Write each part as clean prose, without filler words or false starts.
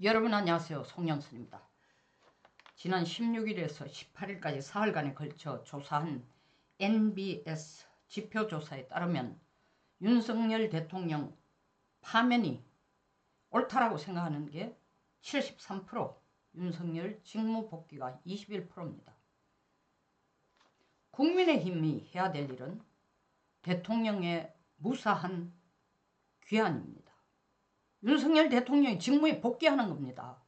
여러분 안녕하세요. 송영선입니다. 지난 16일에서 18일까지 사흘간에 걸쳐 조사한 NBS 지표조사에 따르면 윤석열 대통령 파면이 옳다라고 생각하는 게 73%, 윤석열 직무복귀가 21%입니다. 국민의힘이 해야 될 일은 대통령의 무사한 귀환입니다. 윤석열 대통령이 직무에 복귀하는 겁니다.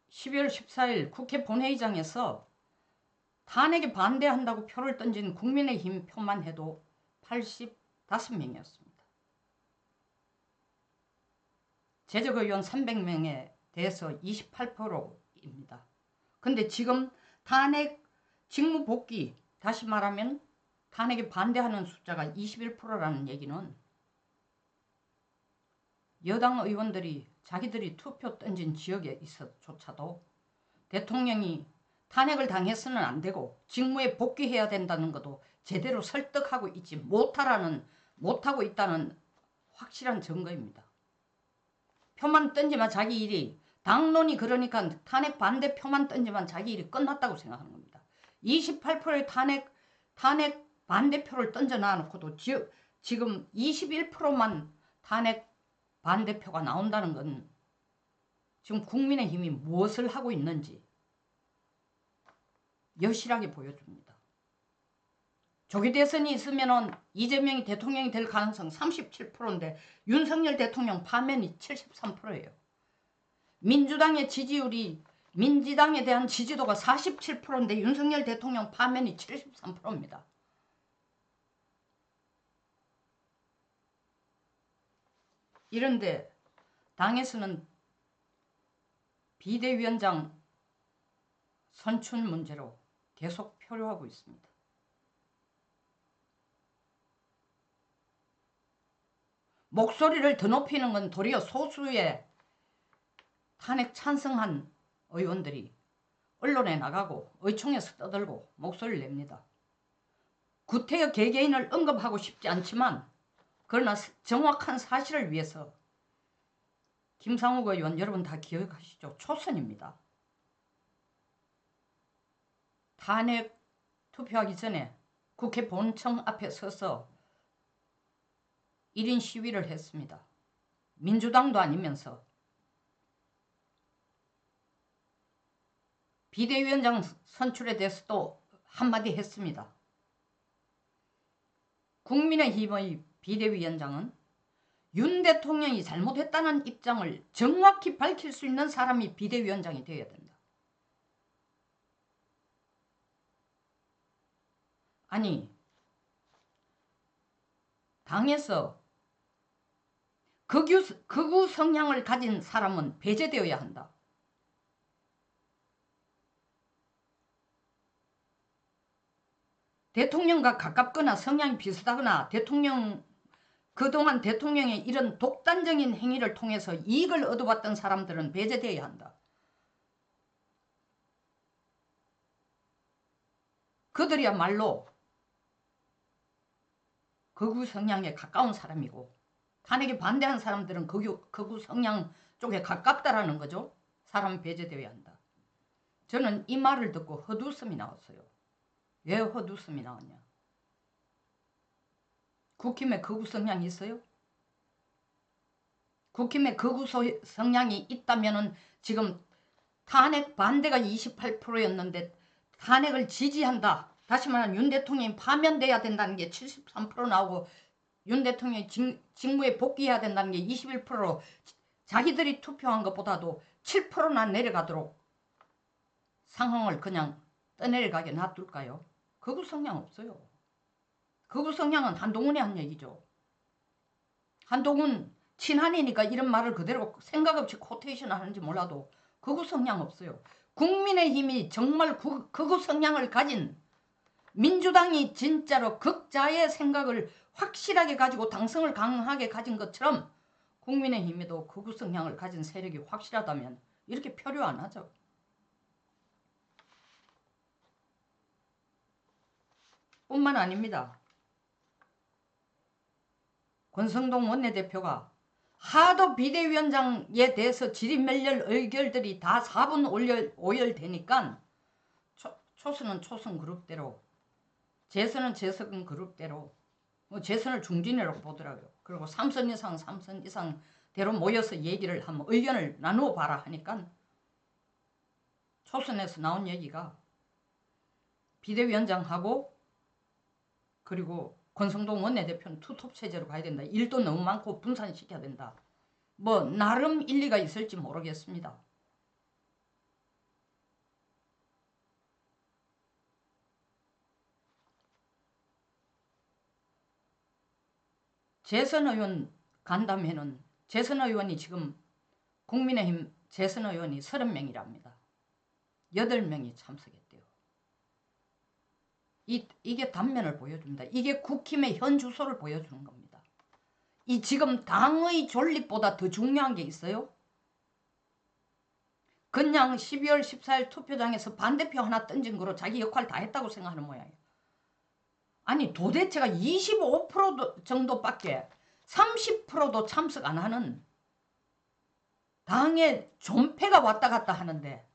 12월 14일 국회 본회의장에서 탄핵에 반대한다고 표를 던진 국민의힘 표만 해도 85명이었습니다. 재적의원 300명에 대해서 28%입니다. 근데 지금 탄핵 직무 복귀, 다시 말하면 탄핵에 반대하는 숫자가 21%라는 얘기는 여당 의원들이 자기들이 투표 던진 지역에 있어조차도 대통령이 탄핵을 당해서는 안 되고 직무에 복귀해야 된다는 것도 제대로 설득하고 있지 못하고 있다는 확실한 증거입니다. 표만 던지면 자기 일이, 당론이 그러니까 탄핵 반대 표만 던지면 자기 일이 끝났다고 생각하는 겁니다. 28%의 탄핵 반대표를 던져놔놓고도 지금 21%만 탄핵 반대표가 나온다는 건 지금 국민의힘이 무엇을 하고 있는지 여실하게 보여줍니다. 조기 대선이 있으면 이재명이 대통령이 될 가능성 37%인데 윤석열 대통령 파면이 73%예요. 민주당의 지지율이, 민주당에 대한 지지도가 47%인데 윤석열 대통령 파면이 73%입니다. 이런데 당에서는 비대위원장 선출 문제로 계속 표류하고 있습니다. 목소리를 더 높이는 건 도리어 소수의 탄핵 찬성한 의원들이 언론에 나가고 의총에서 떠들고 목소리를 냅니다. 구태여 개개인을 언급하고 싶지 않지만 그러나 정확한 사실을 위해서 김상욱 의원 여러분 다 기억하시죠? 초선입니다. 탄핵 투표하기 전에 국회 본청 앞에 서서 1인 시위를 했습니다. 민주당도 아니면서. 비대위원장 선출에 대해서도 한마디 했습니다. 국민의힘의 비대위원장은 윤 대통령이 잘못했다는 입장을 정확히 밝힐 수 있는 사람이 비대위원장이 되어야 된다. 아니, 당에서 극우 성향을 가진 사람은 배제되어야 한다. 대통령과 가깝거나 성향이 비슷하거나 그동안 대통령의 이런 독단적인 행위를 통해서 이익을 얻어봤던 사람들은 배제되어야 한다. 그들이야말로 극우 성향에 가까운 사람이고 탄핵에 반대하는 사람들은 극우 성향 쪽에 가깝다라는 거죠. 사람 배제되어야 한다. 저는 이 말을 듣고 헛웃음이 나왔어요. 왜 헛웃음이 나왔냐? 국힘에 극우 성향이 있어요? 국힘에 극우 성향이 있다면은 지금 탄핵 반대가 28%였는데 탄핵을 지지한다. 다시 말하면 윤 대통령이 파면돼야 된다는 게 73% 나오고 윤 대통령이 직무에 복귀해야 된다는 게 21%로 자기들이 투표한 것보다도 7%나 내려가도록 상황을 그냥 떠내려가게 놔둘까요? 극우 성향 없어요. 극우 성향은 한동훈이 한 얘기죠. 한동훈 친한이니까 이런 말을 그대로 생각 없이 코테이션 하는지 몰라도 극우 성향 없어요. 국민의힘이 정말 극우 성향을 가진, 민주당이 진짜로 극자의 생각을 확실하게 가지고 당성을 강하게 가진 것처럼 국민의힘에도 극우 성향을 가진 세력이 확실하다면 이렇게 표류 안 하죠. 뿐만 아닙니다. 권성동 원내대표가 하도 비대위원장에 대해서 질의멸렬 의결들이 다 4분 오열되니까 초선은 초선 그룹대로, 재선은 재선 그룹대로, 뭐 재선을 중진이라고 보더라고요. 그리고 3선 이상 3선 이상대로 모여서 얘기를 하면 의견을 나누어 봐라 하니까 초선에서 나온 얘기가 비대위원장하고 그리고 권성동 원내대표는 투톱 체제로 가야 된다. 일도 너무 많고 분산시켜야 된다. 뭐 나름 일리가 있을지 모르겠습니다. 재선 의원 간담회는 재선 의원이 지금 국민의힘 재선 의원이 30명이랍니다. 8명이 참석했대요. 이게 단면을 보여줍니다. 이게 국힘의 현 주소를 보여주는 겁니다. 이 지금 당의 존립보다 더 중요한 게 있어요? 그냥 12월 14일 투표장에서 반대표 하나 던진 거로 자기 역할 다 했다고 생각하는 모양이에요. 아니 도대체가 25% 정도밖에 30%도 참석 안 하는 당에 존폐가 왔다 갔다 하는데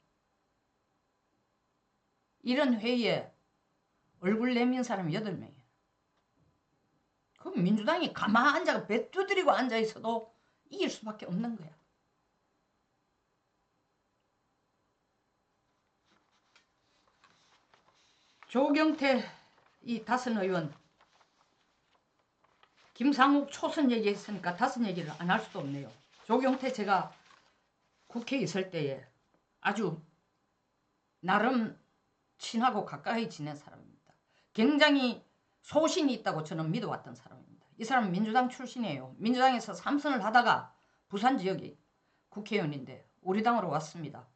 이런 회의에 얼굴 내민 사람이 8명이에요. 그럼 민주당이 가만히 앉아서 배 두드리고 앉아있어도 이길 수밖에 없는 거야. 조경태 이 다선 의원, 김상욱 초선 얘기했으니까 다선 얘기를 안 할 수도 없네요. 조경태 제가 국회에 있을 때에 아주 나름 친하고 가까이 지낸 사람입니다. 굉장히 소신이 있다고 저는 믿어왔던 사람입니다. 이 사람은 민주당 출신이에요. 민주당에서 3선을 하다가 부산 지역이 국회의원인데 우리 당으로 왔습니다.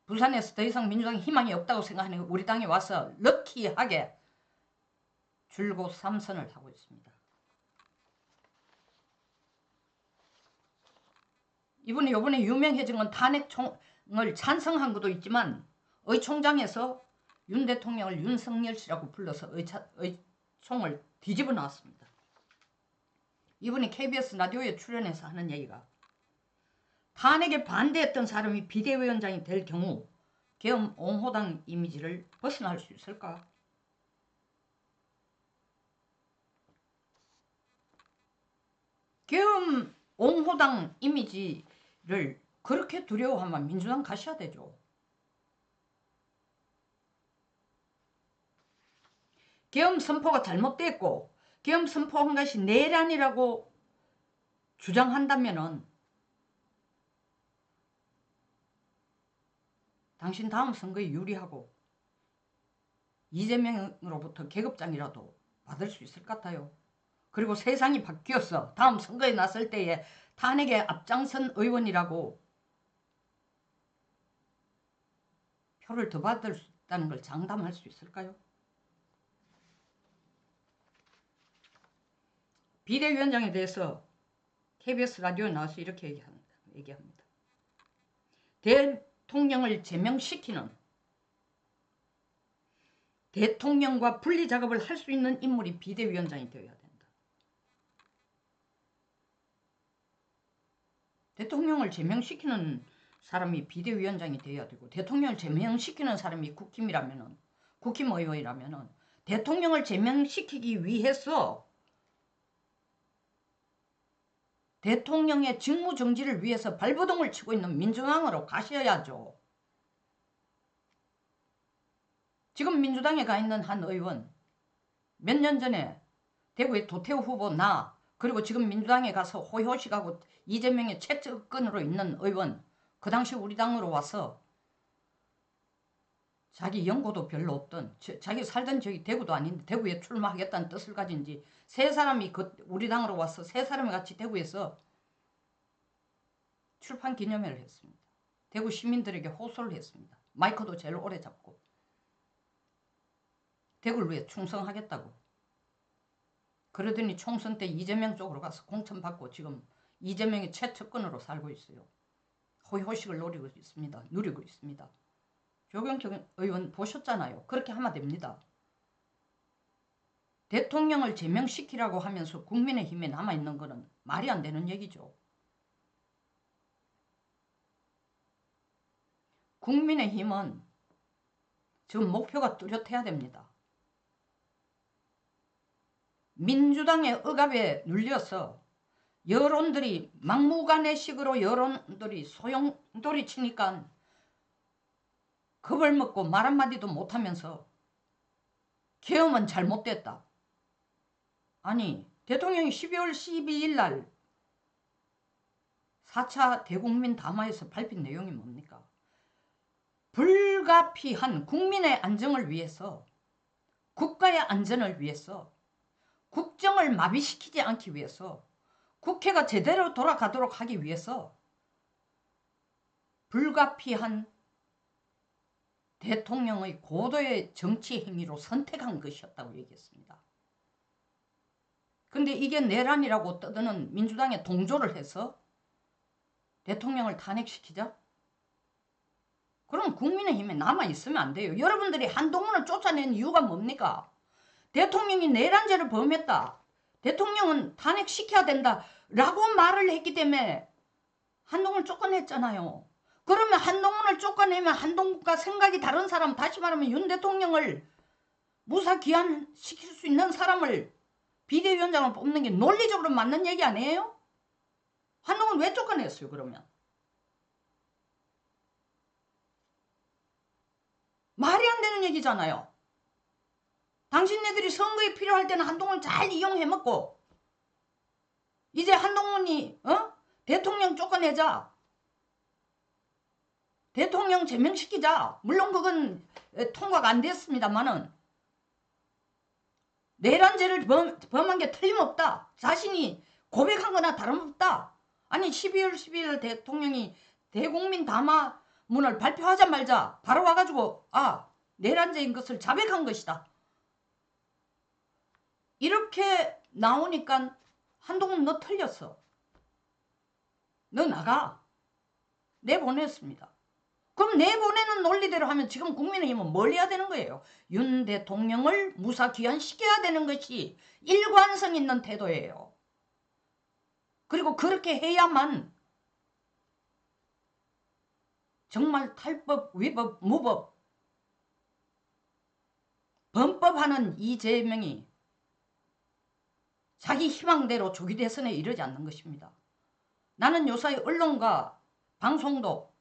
부산에서 더 이상 민주당에 희망이 없다고 생각하는 우리 당에 와서 럭키하게 줄곧 3선을 하고 있습니다. 이분이 요번에 유명해진 건 탄핵총을 찬성한 것도 있지만 의총장에서 윤 대통령을 윤석열 씨라고 불러서 의총을 뒤집어 놨습니다. 이분이 KBS 라디오에 출연해서 하는 얘기가 탄핵에 반대했던 사람이 비대위원장이 될 경우 계엄 옹호당 이미지를 벗어날 수 있을까? 계엄 옹호당 이미지를 그렇게 두려워하면 민주당 가셔야 되죠. 계엄 선포가 잘못됐고 계엄 선포한 것이 내란이라고 주장한다면은 당신 다음 선거에 유리하고 이재명으로부터 계급장이라도 받을 수 있을 것 같아요. 그리고 세상이 바뀌었어. 다음 선거에 나설 때에 탄핵에 앞장선 의원이라고 표를 더 받을 수 있다는 걸 장담할 수 있을까요? 비대위원장에 대해서 KBS 라디오에 나와서 이렇게 얘기합니다. 대통령을 제명시키는 대통령과 분리작업을 할 수 있는 인물이 비대위원장이 되어야 된다. 대통령을 제명시키는 사람이 비대위원장이 되어야 되고 대통령을 제명시키는 사람이 국힘이라면은 국힘 의원이라면은 대통령을 제명시키기 위해서 대통령의 직무정지를 위해서 발버둥을 치고 있는 민주당으로 가셔야죠. 지금 민주당에 가 있는 한 의원 몇 년 전에 대구의 도태우 후보 나 그리고 지금 민주당에 가서 호효식하고 이재명의 최측근으로 있는 의원 그 당시 우리 당으로 와서 자기 연고도 별로 없던 자기 살던 지역이 대구도 아닌데 대구에 출마하겠다는 뜻을 가진 지 세 사람이 우리 당으로 와서 세 사람이 같이 대구에서 출판 기념회를 했습니다. 대구 시민들에게 호소를 했습니다. 마이크도 제일 오래 잡고 대구를 위해 충성하겠다고. 그러더니 총선 때 이재명 쪽으로 가서 공천받고 지금 이재명의 최측근으로 살고 있어요. 호의호식을 누리고 있습니다. 조경태 의원 보셨잖아요. 그렇게 하면 됩니다. 대통령을 제명시키라고 하면서 국민의힘에 남아있는 거는 말이 안 되는 얘기죠. 국민의힘은 지금 목표가 뚜렷해야 됩니다. 민주당의 억압에 눌려서 여론들이 막무가내식으로 여론들이 소용돌이 치니까 겁을 먹고 말 한마디도 못하면서 계엄은 잘못됐다. 아니 대통령이 12월 12일 날 4차 대국민 담화에서 발표한 내용이 뭡니까? 불가피한 국민의 안정을 위해서, 국가의 안전을 위해서, 국정을 마비시키지 않기 위해서, 국회가 제대로 돌아가도록 하기 위해서 불가피한 대통령의 고도의 정치 행위로 선택한 것이었다고 얘기했습니다. 근데 이게 내란이라고 떠드는 민주당에 동조를 해서 대통령을 탄핵시키자? 그럼 국민의힘에 남아있으면 안 돼요. 여러분들이 한동훈을 쫓아낸 이유가 뭡니까? 대통령이 내란죄를 범했다. 대통령은 탄핵시켜야 된다. 라고 말을 했기 때문에 한동훈을 쫓아냈잖아요. 그러면 한동훈을 쫓아내면 한동훈과 생각이 다른 사람, 다시 말하면 윤 대통령을 무사기한시킬 수 있는 사람을 비대위원장을 뽑는 게 논리적으로 맞는 얘기 아니에요? 한동훈 왜 쫓아냈어요 그러면? 말이 안 되는 얘기잖아요. 당신네들이 선거에 필요할 때는 한동훈을 잘 이용해먹고 이제 한동훈이 대통령 쫓아내자. 대통령 제명시키자. 물론 그건 통과가 안 됐습니다만은 내란죄를 범한 게 틀림없다. 자신이 고백한 거나 다름없다. 아니 12월 12일 대통령이 대국민 담화문을 발표하자마자 바로 와가지고 내란죄인 것을 자백한 것이다. 이렇게 나오니까 한동훈 너 틀렸어. 너 나가. 내보냈습니다. 그럼 내보내는 논리대로 하면 지금 국민의힘은 뭘 해야 되는 거예요? 윤 대통령을 무사귀환시켜야 되는 것이 일관성 있는 태도예요. 그리고 그렇게 해야만 정말 탈법, 위법, 무법, 범법하는 이재명이 자기 희망대로 조기 대선에 이르지 않는 것입니다. 나는 요사이 언론과 방송도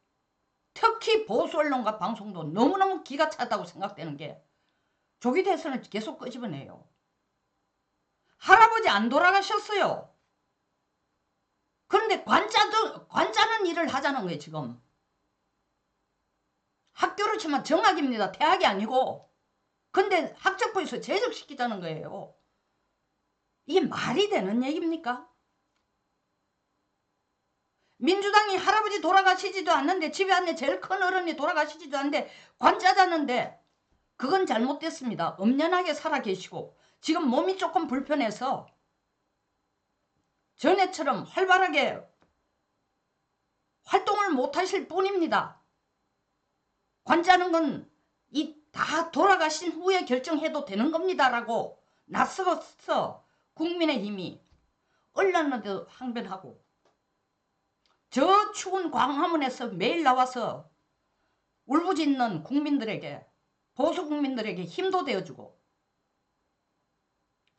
특히 보수 언론과 방송도 너무너무 기가 차다고 생각되는 게 조기 대선을 계속 끄집어내요. 할아버지 안 돌아가셨어요. 그런데 관짜는 일을 하자는 거예요 지금. 학교로 치면 정학입니다. 대학이 아니고. 근데 학적부에서 제적시키자는 거예요. 이게 말이 되는 얘기입니까? 민주당이 할아버지 돌아가시지도 않는데 집에 안에 제일 큰 어른이 돌아가시지도 않는데 관짜자는데 그건 잘못됐습니다. 엄연하게 살아계시고 지금 몸이 조금 불편해서 전에처럼 활발하게 활동을 못하실 뿐입니다. 관짜는 건 이 다 돌아가신 후에 결정해도 되는 겁니다라고 나서서 국민의힘이 언론에도 항변하고 저 추운 광화문에서 매일 나와서 울부짖는 국민들에게 보수 국민들에게 힘도 되어주고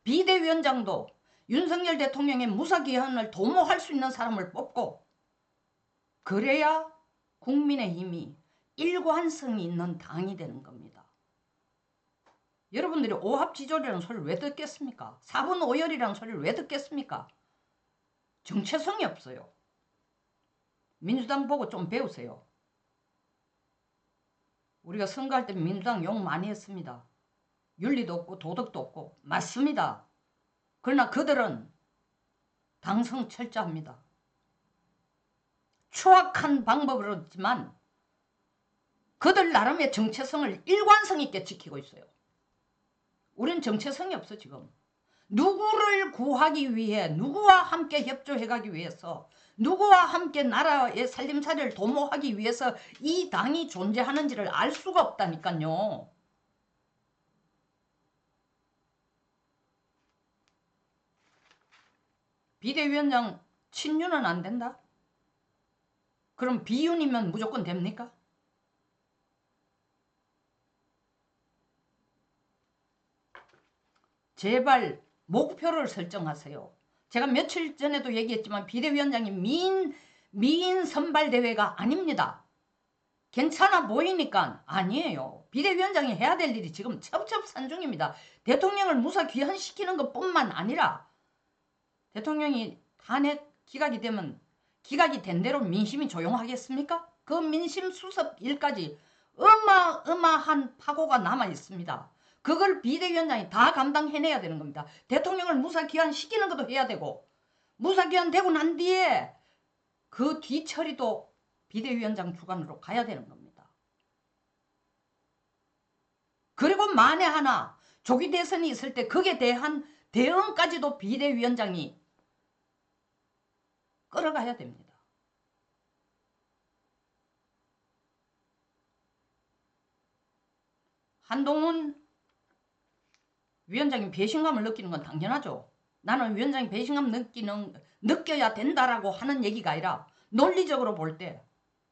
비대위원장도 윤석열 대통령의 무사기한을 도모할 수 있는 사람을 뽑고 그래야 국민의힘이 일관성이 있는 당이 되는 겁니다. 여러분들이 오합지졸이라는 소리를 왜 듣겠습니까? 4분 5열이라는 소리를 왜 듣겠습니까? 정체성이 없어요. 민주당 보고 좀 배우세요. 우리가 선거할 때 민주당 욕 많이 했습니다. 윤리도 없고 도덕도 없고 맞습니다. 그러나 그들은 당성 철저합니다. 추악한 방법으로지만 그들 나름의 정체성을 일관성 있게 지키고 있어요. 우리는 정체성이 없어 지금. 누구를 구하기 위해 누구와 함께 협조해가기 위해서 누구와 함께 나라의 살림살이를 도모하기 위해서 이 당이 존재하는지를 알 수가 없다니까요. 비대위원장 친윤은 안 된다? 그럼 비윤이면 무조건 됩니까? 제발 목표를 설정하세요. 제가 며칠 전에도 얘기했지만 비대위원장이 미인 선발 대회가 아닙니다. 괜찮아 보이니까 아니에요. 비대위원장이 해야 될 일이 지금 첩첩산중입니다. 대통령을 무사 귀환시키는 것뿐만 아니라 대통령이 탄핵 기각이 되면 기각이 된 대로 민심이 조용하겠습니까? 그 민심 수습 일까지 어마어마한 파고가 남아 있습니다. 그걸 비대위원장이 다 감당해내야 되는 겁니다. 대통령을 무사 귀환시키는 것도 해야 되고 무사 귀환되고 난 뒤에 그 뒤처리도 비대위원장 주관으로 가야 되는 겁니다. 그리고 만에 하나 조기 대선이 있을 때 거기에 대한 대응까지도 비대위원장이 끌어가야 됩니다. 한동훈 위원장이 배신감을 느끼는 건 당연하죠. 나는 위원장이 배신감 느껴야 된다라고 하는 얘기가 아니라 논리적으로 볼 때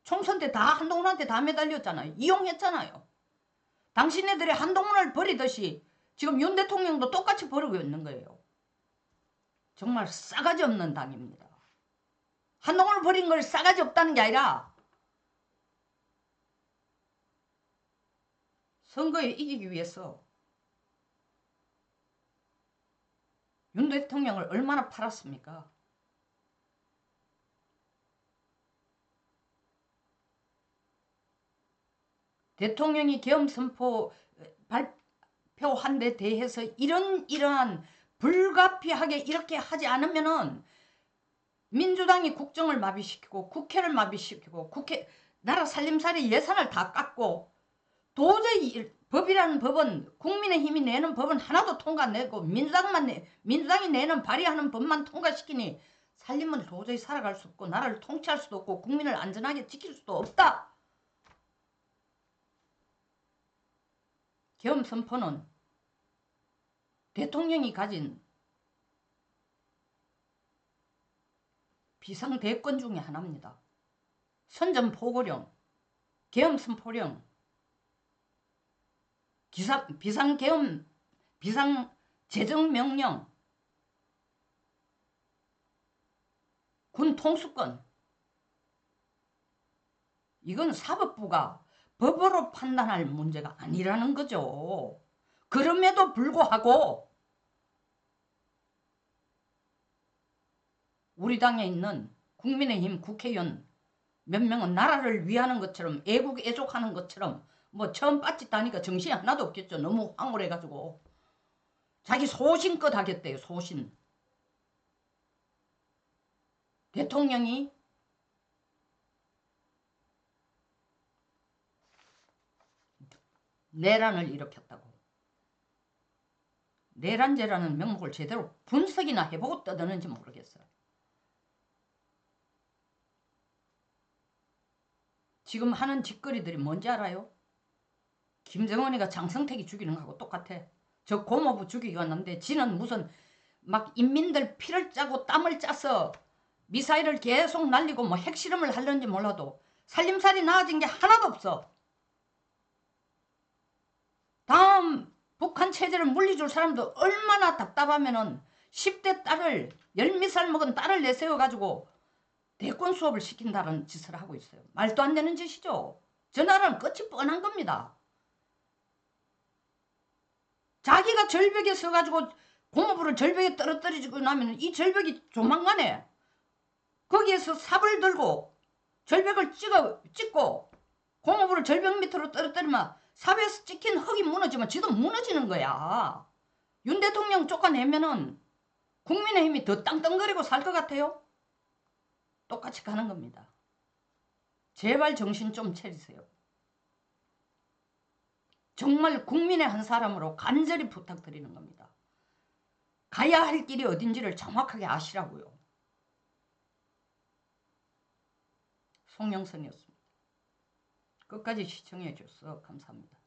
총선 때 다 한동훈한테 다 매달렸잖아요. 이용했잖아요. 당신네들이 한동훈을 버리듯이 지금 윤 대통령도 똑같이 버리고 있는 거예요. 정말 싸가지 없는 당입니다. 한동훈을 버린 걸 싸가지 없다는 게 아니라 선거에 이기기 위해서 윤 대통령을 얼마나 팔았습니까? 대통령이 계엄 선포 발표한 데 대해서 이러한 불가피하게 이렇게 하지 않으면은 민주당이 국정을 마비시키고 국회를 마비시키고 나라 살림살이 예산을 다 깎고 도저히 법이라는 법은 국민의힘이 내는 법은 하나도 통과 안 내고 민주당이 내는 발의하는 법만 통과시키니 살림은 도저히 살아갈 수 없고 나라를 통치할 수도 없고 국민을 안전하게 지킬 수도 없다. 계엄 선포는 대통령이 가진 비상대권 중에 하나입니다. 선전포고령, 계엄 선포령, 비상계엄, 비상재정명령, 군 통수권. 이건 사법부가 법으로 판단할 문제가 아니라는 거죠. 그럼에도 불구하고 우리 당에 있는 국민의힘 국회의원 몇 명은 나라를 위하는 것처럼 애국애족하는 것처럼 뭐 처음 빠짓다니까 정신이 하나도 없겠죠. 너무 황홀해가지고 자기 소신껏 하겠대요. 소신. 대통령이 내란을 일으켰다고. 내란죄라는 명목을 제대로 분석이나 해보고 떠드는지 모르겠어요. 지금 하는 짓거리들이 뭔지 알아요? 김정은이가 장성택이 죽이는 거하고 똑같아. 저 고모부 죽이기 왔는데 지는 무슨 막 인민들 피를 짜고 땀을 짜서 미사일을 계속 날리고 뭐 핵실험을 하려는지 몰라도 살림살이 나아진 게 하나도 없어. 다음 북한 체제를 물리줄 사람도 얼마나 답답하면은 10대 딸을 10살 먹은 딸을 내세워가지고 대권 수업을 시킨다는 짓을 하고 있어요. 말도 안 되는 짓이죠. 저 나라는 끝이 뻔한 겁니다. 자기가 절벽에 서가지고 고모부를 절벽에 떨어뜨리고 나면 이 절벽이 조만간에 거기에서 삽을 들고 절벽을 찍고 고모부를 절벽 밑으로 떨어뜨리면 삽에서 찍힌 흙이 무너지면 지도 무너지는 거야. 윤 대통령 쫓아내면은 국민의힘이 더 땅땅거리고 살 것 같아요? 똑같이 가는 겁니다. 제발 정신 좀 차리세요. 정말 국민의 한 사람으로 간절히 부탁드리는 겁니다. 가야 할 길이 어딘지를 정확하게 아시라고요. 송영선이었습니다. 끝까지 시청해 주셔서 감사합니다.